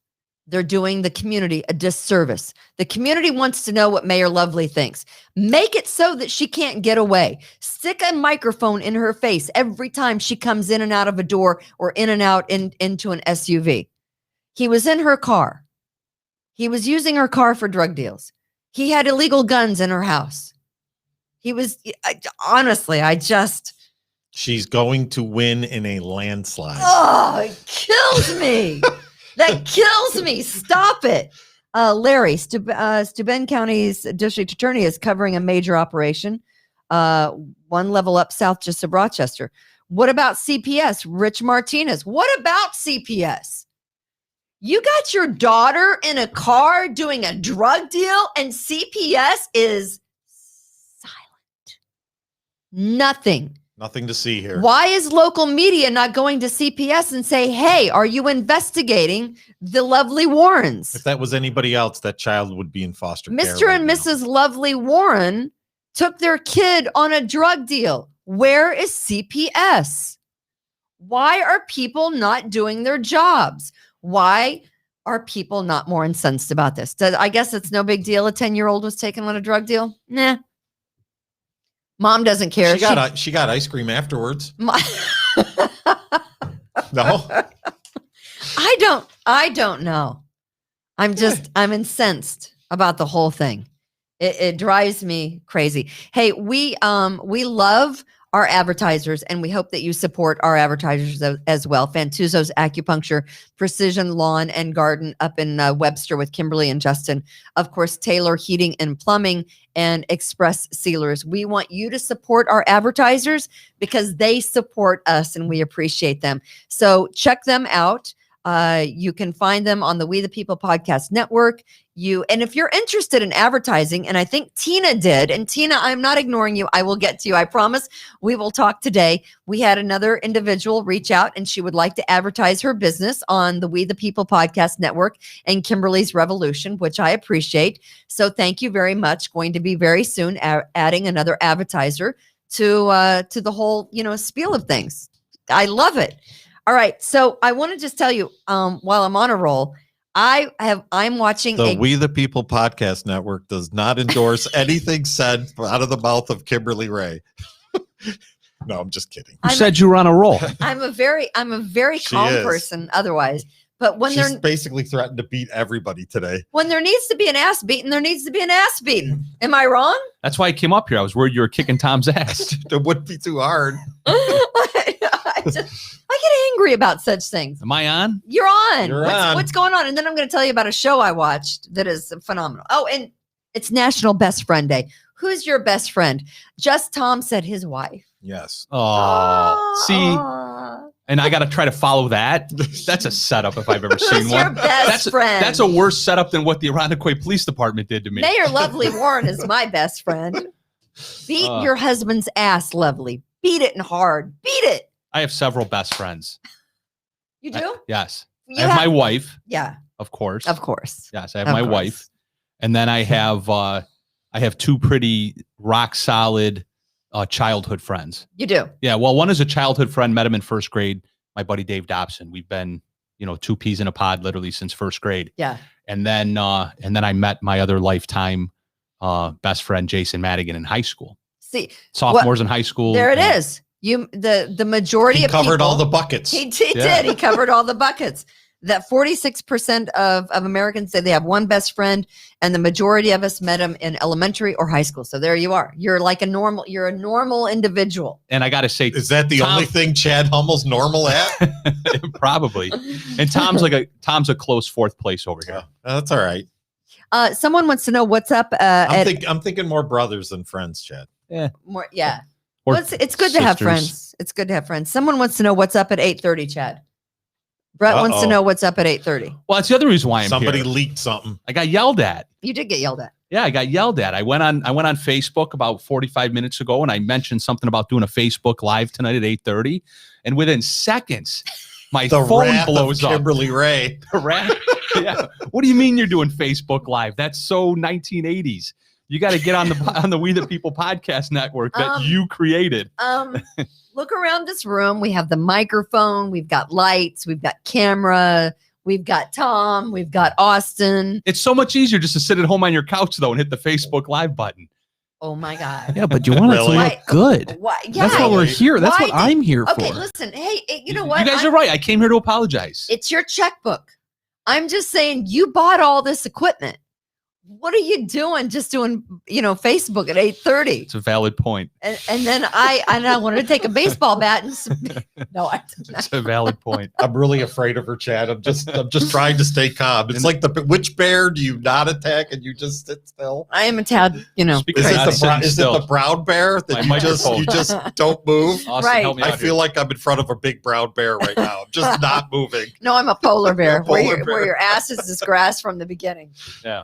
They're doing the community a disservice. The community wants to know what Mayor Lovely thinks. Make it so that she can't get away. Stick a microphone in her face every time she comes in and out of a door or in and out into an SUV. He was in her car. He was using her car for drug deals. He had illegal guns in her house. Honestly, She's going to win in a landslide. Oh, it kills me. That kills me. Stop it. Larry, Steuben County's district attorney is covering a major operation, one level up south just of Rochester. What about CPS? Rich Martinez. What about CPS? You got your daughter in a car doing a drug deal and CPS is silent. Nothing. Nothing to see here. Why is local media not going to CPS and say, hey, are you investigating the Lovely Warrens? If that was anybody else, that child would be in foster care. Mr. and Mrs. Lovely Warren took their kid on a drug deal. Where is CPS? Why are people not doing their jobs? Why are people not more incensed about this? I guess it's no big deal. A 10-year-old was taken on a drug deal. Nah. Mom doesn't care. She got ice cream afterwards. No, I don't know. I'm incensed about the whole thing. It drives me crazy. Hey, we love our advertisers, and we hope that you support our advertisers as well. Fantuzzo's Acupuncture, Precision Lawn and Garden up in Webster with Kimberly and Justin. Of course, Taylor Heating and Plumbing and Express Sealers. We want you to support our advertisers because they support us and we appreciate them. So check them out. You can find them on the We the People Podcast Network. And if you're interested in advertising, and I think Tina did, and Tina, I'm not ignoring you. I will get to you. I promise we will talk today. We had another individual reach out and she would like to advertise her business on the We the People Podcast Network and Kimberly's Revolution, which I appreciate. So thank you very much. Going to be very soon adding another advertiser to the whole, spiel of things. I love it. All right. So I want to just tell you, while I'm on a roll, I'm watching the We the People Podcast Network does not endorse anything said out of the mouth of Kimberly Ray. No, I'm just kidding. You said you were on a roll. I'm a very calm person otherwise. But when she's basically threatened to beat everybody today. When there needs to be an ass beaten, there needs to be an ass beaten. Am I wrong? That's why I came up here. I was worried you were kicking Tom's ass. It wouldn't be too hard. I get angry about such things. Am I on? You're on. You're on. What's going on? And then I'm going to tell you about a show I watched that is phenomenal. Oh, and it's National Best Friend Day. Who's your best friend? Just Tom said his wife. Yes. Oh, see, and I got to try to follow that. That's a setup if I've ever seen one. Your best friend. That's a worse setup than what the Irondequoit Police Department did to me. Mayor Lovely Warren is my best friend. Beat your husband's ass, Lovely. Beat it and hard. Beat it. I have several best friends. You do? Yes. I have my wife. Yeah. Of course. Of course. Yes, I have my wife. And then I have two pretty rock solid childhood friends. You do? Yeah. Well, one is a childhood friend, met him in first grade, my buddy Dave Dobson. We've been, two peas in a pod literally since first grade. Yeah. And then I met my other lifetime best friend, Jason Madigan, in high school. See, sophomores in high school. There it is. The majority of covered people, all the buckets. He did. He covered all the buckets. That 46% of Americans say they have one best friend, and the majority of us met him in elementary or high school. So there you are. You're a normal individual. And I got to say, is that the only thing Chad Hummel's normal at? Probably. And Tom's a close fourth place over here. That's all right. Someone wants to know what's up. I'm thinking more brothers than friends, Chad. Yeah. More. Yeah. Well, it's good to have friends. It's good to have friends. Someone wants to know what's up at 8:30, Chad. Brett wants to know what's up at 8:30. Well, that's the other reason why Somebody here. leaked something. I got yelled at. You did get yelled at. Yeah, I got yelled at. I went on Facebook about 45 minutes ago, and I mentioned something about doing a Facebook Live tonight at 8:30, and within seconds, my phone blows up. Kimberly Ray. The wrath. Yeah. What do you mean you're doing Facebook Live? That's so 1980s. You got to get on the We the People Podcast Network that you created. Look around this room. We have the microphone. We've got lights. We've got camera. We've got Tom. We've got Austin. It's so much easier just to sit at home on your couch, though, and hit the Facebook Live button. Oh, my God. Yeah, but you want it to look good. Yeah, that's why we're here. That's what I'm here for. Okay, listen. Hey, you know what? You guys are right. I came here to apologize. It's your checkbook. I'm just saying you bought all this equipment. What are you doing? Just doing, Facebook at 8:30. It's a valid point. And then I wanted to take a baseball bat and no, I didn't. It's a valid point. I'm really afraid of her, Chad. I'm just trying to stay calm. It's like which bear do you not attack and you just sit still? I am a tad, Is it the brown bear that you just don't move? Austin, right. Help me I out feel here. like I'm in front of a big brown bear right now. I'm just not moving. No, I'm a polar bear. Polar bear. Where your ass is grass from the beginning. Yeah.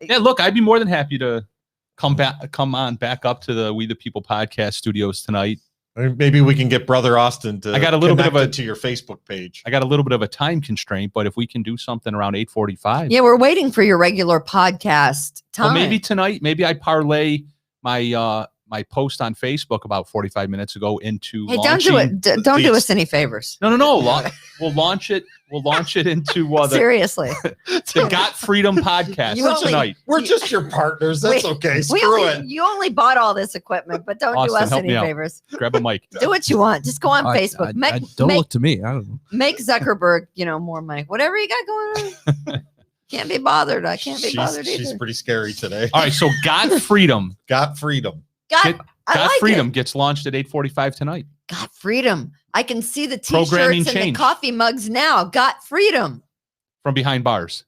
Yeah, look, I'd be more than happy to come on back up to the We the People podcast studios tonight. Maybe we can get Brother Austin to. I got a little bit of to your Facebook page. I got a little bit of a time constraint, but if we can do something around 8:45. Yeah, we're waiting for your regular podcast time. Well, maybe tonight. Maybe I parlay my my post on Facebook about 45 minutes ago into. Hey, don't do it. Don't do us any favors. No. We'll launch it. We'll launch it into seriously the Got Freedom podcast tonight. We're just your partners. That's okay. Screw it. You only bought all this equipment, but don't do us any favors. Grab a mic. Do what you want. Just go on Facebook. Don't look to me. I don't know. Make Zuckerberg, more money. Whatever you got going on. Can't be bothered. I can't be bothered either. She's pretty scary today. All right, so Got Freedom. Got freedom. Got Freedom gets launched at 8:45 tonight. Got freedom. I can see the Programming t-shirts and change. the coffee mugs now. Got freedom. From behind bars.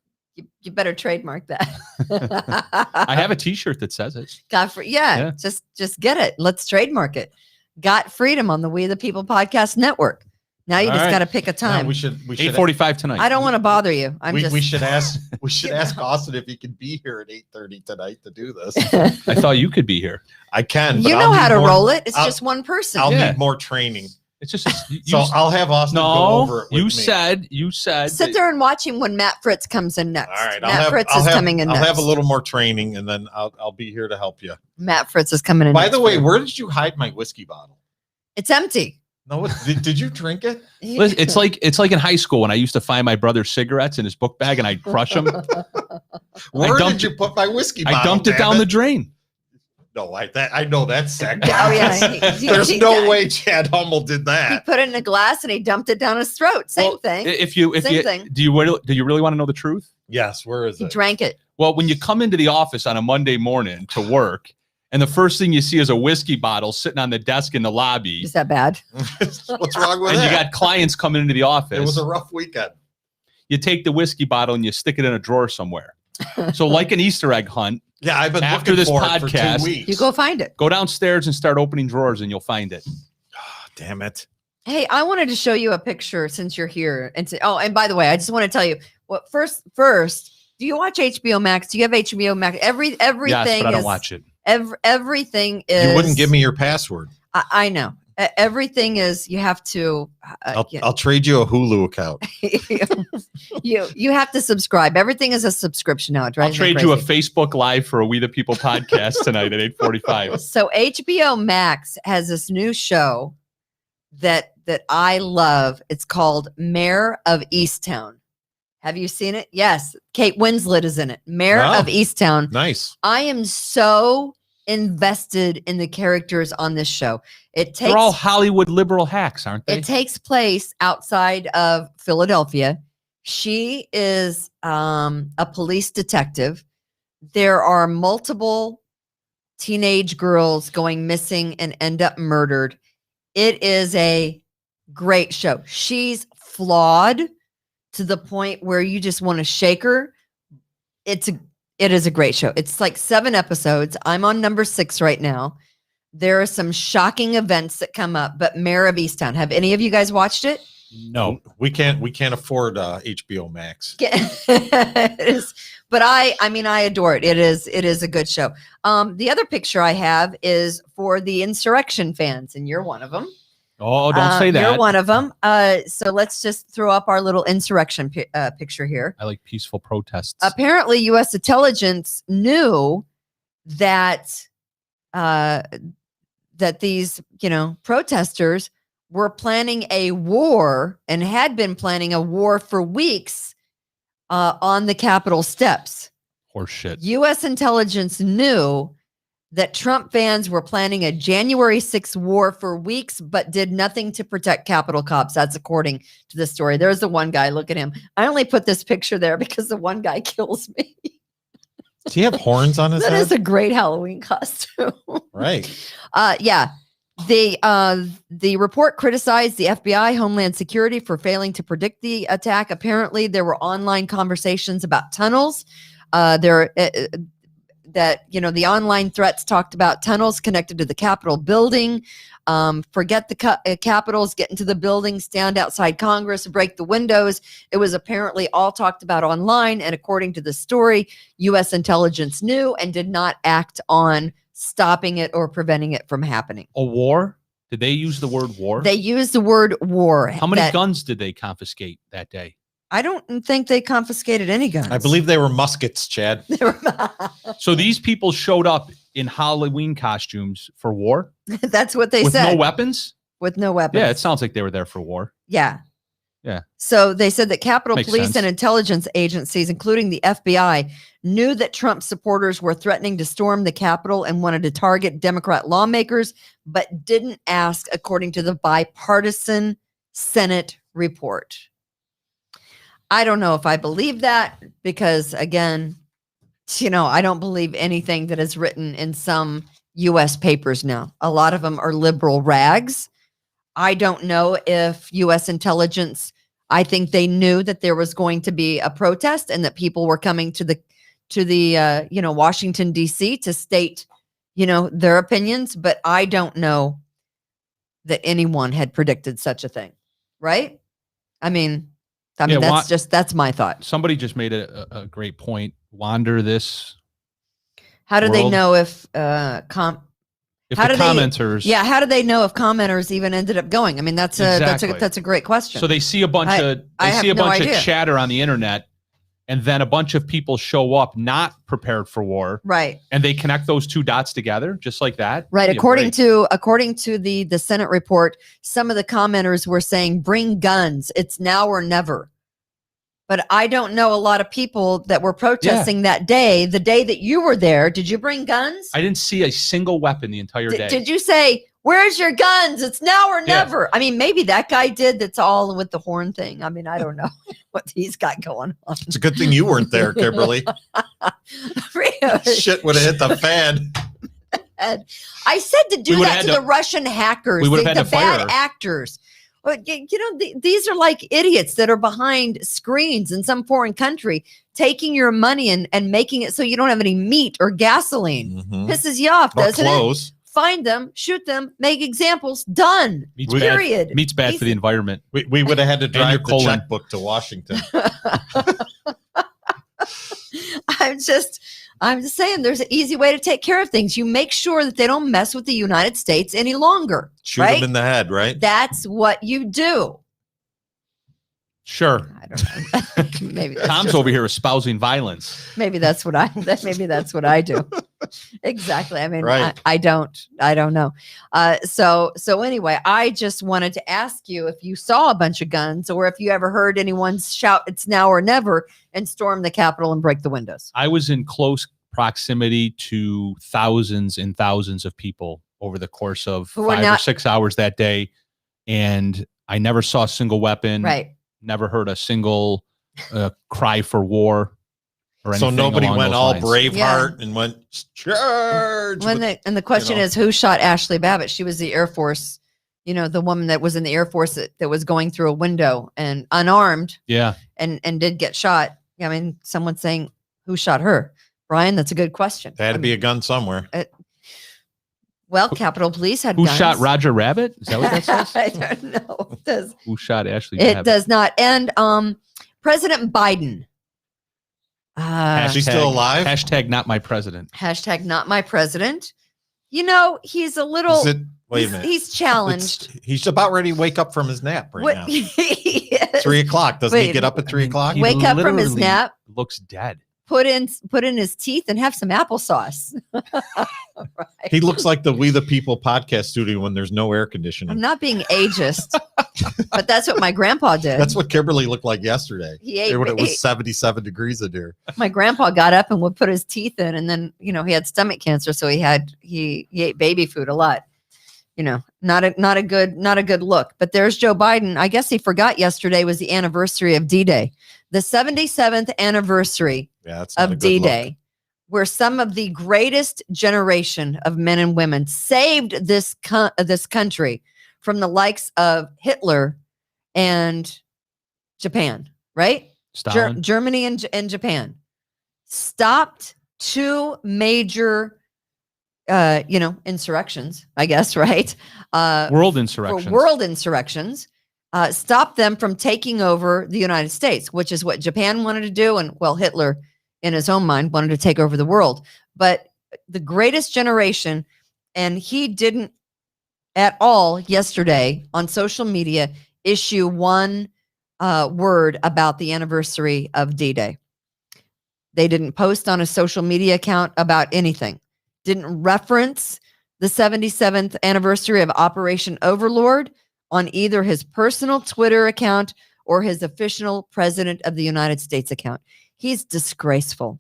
You better trademark that. I have a t-shirt that says it. Got free. Yeah. Just get it. Let's trademark it. Got freedom on the We the People Podcast Network. Now you All just right. got to pick a time. No, we should 8:45 tonight. I don't want to bother you. we should ask Austin if he can be here at 8:30 tonight to do this. I thought you could be here. I can. But You I'll know how need to more- roll it. It's I'll- just one person. I'll Yeah. need more training. It's just So I'll have Austin go over it with you me. said Sit there and watch him when Matt Fritz comes in next. All right, Matt Fritz is coming in I'll next. have a little more training, and then I'll be here to help you. Matt Fritz is coming in. By next the way, for you. where did you hide my whiskey bottle? It's empty. No, did you drink it? Listen, it's like in high school when I used to find my brother's cigarettes in his book bag and I'd crush them. Where dumped did you put my whiskey bottle? I dumped it down the drain. No, I know that's sick. Oh, yeah. There's no way Chad Hummel did He that. put it in a glass and he dumped it down his throat. Same Well, thing. Same thing. Do you really want to know the truth? Yes, where is He it? drank it. Well, when you come into the office on a Monday morning to work, and the first thing you see is a whiskey bottle sitting on the desk in the lobby, Is that bad? What's wrong with and you that? got clients coming into the office, It was a rough weekend. you take the whiskey bottle and you stick it in a drawer somewhere. So, like an Easter egg hunt, Yeah, I've been After looking this for it for podcast, 2 weeks. You go find it. go downstairs and start opening drawers, and you'll find it. Damn it. Hey, I wanted to show you a picture since you're here. And and by the way, I just want to tell you what first, do you watch HBO Max? Do you have HBO Max? Everything Yes, but I don't is watch it. everything is You wouldn't give me your password. I know. Everything is you have to I'll trade you a Hulu account. you have to subscribe. Everything is a subscription now. It I'll drives me trade you a crazy. Facebook Live for a We the People podcast tonight at 8:45. So HBO Max has this new show that I love. It's called Mayor of Easttown. Have you seen it? Yes. Kate Winslet is in it. Mayor Wow. of Easttown. Nice. I am so invested in the characters on this show. They're all Hollywood liberal hacks, aren't they? It takes place outside of Philadelphia. She is a police detective. There are multiple teenage girls going missing and end up murdered. It is a great show. She's flawed to the point where you just want to shake her. It is a great show. It's like 7 episodes. I'm on number 6 right now. There are some shocking events that come up, but Mayor of Easttown. Have any of you guys watched it? No, we can't afford HBO Max. It is, but I mean, I adore it. It is a good show. The other picture I have is for the insurrection fans, and you're one of them. Oh, don't say that. You're one of them. So let's just throw up our little insurrection picture here. I like peaceful protests. Apparently, U.S. intelligence knew that that these, protesters were planning a war and had been planning a war for weeks on the Capitol steps. Horseshit. U.S. intelligence knew that Trump fans were planning a January 6th war for weeks, but did nothing to protect Capitol cops. That's according to the story. There's the one guy. Look at him. I only put this picture there because the one guy kills me. Does he have horns on his That head? is a great Halloween costume. Right. Yeah. The report criticized the FBI, Homeland Security for failing to predict the attack. Apparently, there were online conversations about tunnels. The online threats talked about tunnels connected to the Capitol building. Forget the Capitals, get into the building, stand outside Congress, break the windows. It was apparently all talked about online. And according to the story, U.S. intelligence knew and did not act on stopping it or preventing it from happening. A war? Did they use the word war? They used the word war. How many guns did they confiscate that day? I don't think they confiscated any guns. I believe they were muskets, Chad. So these people showed up in Halloween costumes for war? That's what they With said. no weapons? With no weapons. Yeah, it sounds like they were there for war. Yeah. Yeah. So they said that Capitol Makes Police sense. and intelligence agencies, including the FBI, knew that Trump supporters were threatening to storm the Capitol and wanted to target Democrat lawmakers, but didn't ask, according to the bipartisan Senate report. I don't know if I believe that because, again, I don't believe anything that is written in some U.S. papers now. A lot of them are liberal rags. I don't know if U.S. intelligence, I think they knew that there was going to be a protest and that people were coming to the Washington, D.C. to state, their opinions. But I don't know that anyone had predicted such a thing. Right? I mean, that's my thought. Somebody just made a great point. Wander this. How do they world. know if If how the do commenters, how do they know if commenters even ended up going? I mean, that's a great question. so they see a bunch of chatter on the internet, and then a bunch of people show up not prepared for war, right? And they connect those two dots together, just like that, right? According to the Senate report, some of the commenters were saying, "Bring guns! It's now or never." But I don't know a lot of people that were protesting that day, the day that you were there. Did you bring guns? I didn't see a single weapon the entire day. Did you say, "Where's your guns? It's now or never"? I mean, maybe that guy did. That's all with the horn thing. I mean, I don't know what he's got going on. It's a good thing you weren't there, Kimberly. Shit would have hit the fan. I said to do that to the Russian hackers, the bad actors. But, these are like idiots that are behind screens in some foreign country, taking your money and making it so you don't have any meat or gasoline. Pisses you off, doesn't it? Find them, shoot them, make examples. Done. Period. Meat's bad for the environment. We would have had to drive the checkbook to Washington. I'm just saying there's an easy way to take care of things. You make sure that they don't mess with the United States any longer. Shoot them in the head, right? That's what you do. Sure. I don't know. Maybe Tom's over here espousing violence. Maybe that's what I do. Exactly. I mean, right. I don't know. So anyway, I just wanted to ask you if you saw a bunch of guns or if you ever heard anyone shout, "It's now or never," and storm the Capitol and break the windows. I was in close proximity to thousands and thousands of people over the course of 5 or 6 hours that day. And I never saw a single weapon. Right. Never heard a single cry for war or anything. So nobody went all lines. Braveheart and went charge. And the question is, who shot Ashley Babbitt? She was the Air Force, the woman that was in the Air Force that was going through a window and unarmed. Yeah. And did get shot. I mean, someone's saying, who shot her? Brian, that's a good question. There had to be a gun somewhere. Well, Capitol Police had Who guns. shot Roger Rabbit? Is that what that says? I don't know. Who shot Ashley Babbitt? It does not. And President Biden. She's still alive? Hashtag not my president. Hashtag not my president. He's a little. Wait a minute. He's challenged. He's about ready to wake up from his nap now. Yes. 3 o'clock. Doesn't he get up at 3 o'clock? Wake up from his nap. Looks dead. Put in his teeth and have some applesauce. Right. He looks like the We the People podcast studio when there's no air conditioning. I'm not being ageist, but that's what my grandpa did. That's what Kimberly looked like yesterday. He ate when it was 77 degrees in here. My grandpa got up and would put his teeth in, and then he had stomach cancer, so he ate baby food a lot. Not a good look. But there's Joe Biden. I guess he forgot yesterday was the anniversary of D-Day, the 77th anniversary of D-Day, where some of the greatest generation of men and women saved this country from the likes of Hitler and Japan, right? Germany and Japan stopped two major insurrections, I guess, right? World insurrections. Stop them from taking over the United States, which is what Japan wanted to do. And Hitler, in his own mind, wanted to take over the world. But the greatest generation, and he didn't at all yesterday on social media issue one word about the anniversary of D-Day. They didn't post on a social media account about anything. Didn't reference the 77th anniversary of Operation Overlord on either his personal Twitter account or his official President of the United States account. He's disgraceful.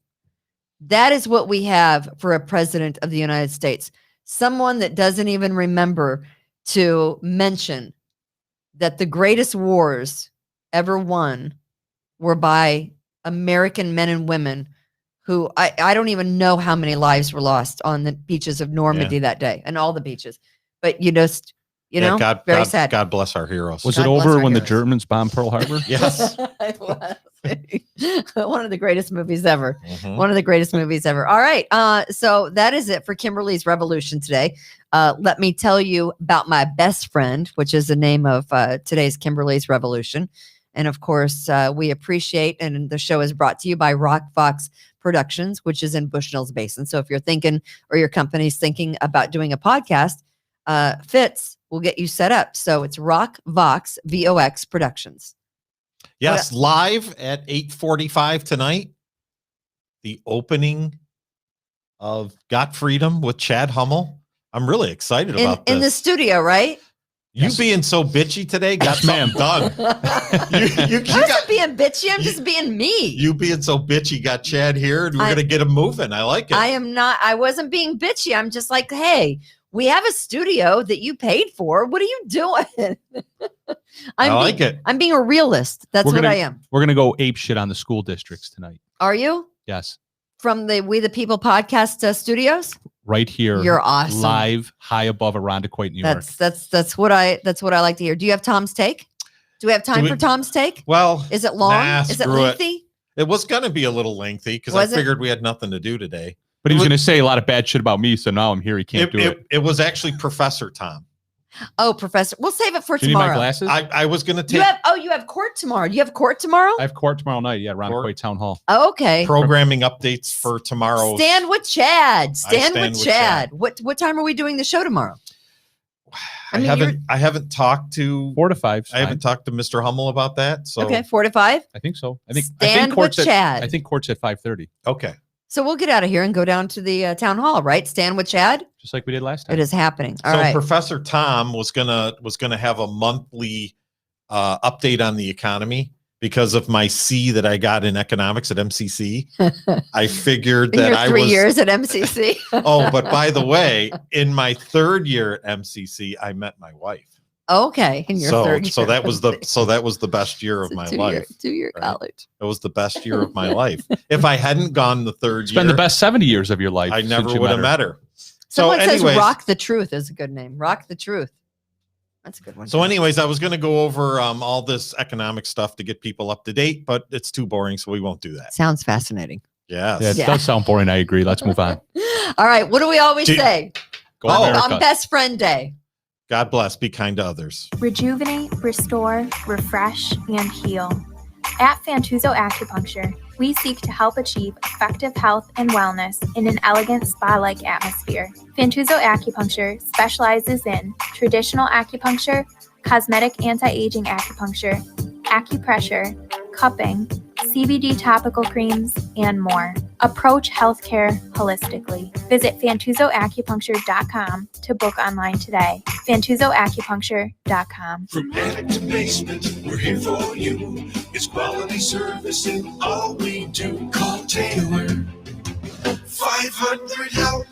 That is what we have for a President of the United States. Someone that doesn't even remember to mention that the greatest wars ever won were by American men and women who I don't even know how many lives were lost on the beaches of Normandy that day and all the beaches. But God, very God, sad. God bless our heroes. Was God it bless over our when the heroes. Germans bombed Pearl Harbor? Yes. It was. One of the greatest movies ever. Mhm. One of the greatest movies ever. All right. So that is it for Kimberly's Revolution today. Let me tell you about my best friend, which is the name of today's Kimberly's Revolution. And of course, we appreciate, and the show is brought to you by Rock Fox Productions, which is in Bushnell's Basin. So if you're thinking, or your company's thinking about doing a podcast, Fitz will get you set up. So it's Rock Vox, VOX Productions. Yes, live at 8:45 tonight. The opening of Got Freedom with Chad Hummel. I'm really excited about this. In the studio, right? You being so bitchy today got something done. I wasn't being bitchy. I'm just being me. You being so bitchy got Chad here, and we're going to get him moving. I like it. I am not. I wasn't being bitchy. I'm just like, hey, we have a studio that you paid for. What are you doing? I like it. I'm being a realist. That's what I am. We're going to go ape shit on the school districts tonight. Are you? Yes. From the We the People podcast studios? Right here. You're awesome. Live, high above Irondequoit, New York. That's what I like to hear. Do you have Tom's take? Do we have time for Tom's take? Well, is it long? Is it lengthy? It was going to be a little lengthy because I figured we had nothing to do today. But he was going to say a lot of bad shit about me, so now I'm here. He can't do it. It was actually Professor Tom. Oh, Professor. We'll save it for Do you tomorrow. need my glasses? I was going to take. You have court tomorrow. Do you have court tomorrow? I have court tomorrow night. Yeah, Irondequoit Town Hall. Oh, okay. Programming updates for tomorrow. Stand with Chad. Stand stand with with Chad. What time are we doing the show tomorrow? I haven't talked to 4 to 5. I haven't talked to Mr. Hummel about that. So okay, 4 to 5. I think so. I Stand think court's with Chad. I think court's at 5:30. Okay. So we'll get out of here and go down to the town hall, right? Stand with Chad. Just like we did last time. It is happening. All so right. Professor Tom was gonna have a monthly update on the economy because of my C that I got in economics at MCC. I figured In that your I 3 was years at MCC. Oh, but by the way, in my 3rd year at MCC, I met my wife. Okay, in your third year. So that was the best year of my life. 2-year right? college. It was the best year of my life. If I hadn't gone the 3rd It's year, been the best 70 years of your life. I since never you would have met her. Someone so says anyways, Rock the Truth is a good name. Rock the Truth. That's a good one. So anyways, I was going to go over all this economic stuff to get people up to date, but it's too boring, so we won't do that. Sounds fascinating. Yes. Yeah, it does sound boring. I agree. Let's move on. All right. What do we always say? Go America. On Best Friend Day. God bless. Be kind to others. Rejuvenate, restore, refresh, and heal. At Fantuzzo Acupuncture, we seek to help achieve effective health and wellness in an elegant spa-like atmosphere. Fantuzzo Acupuncture specializes in traditional acupuncture, cosmetic anti-aging acupuncture, acupressure, cupping, CBD topical creams, and more. Approach healthcare holistically. Visit FantuzzoAcupuncture.com to book online today. FantuzzoAcupuncture.com. From attic to basement, we're here for you. It's quality service in all we do. Call Taylor. 500 help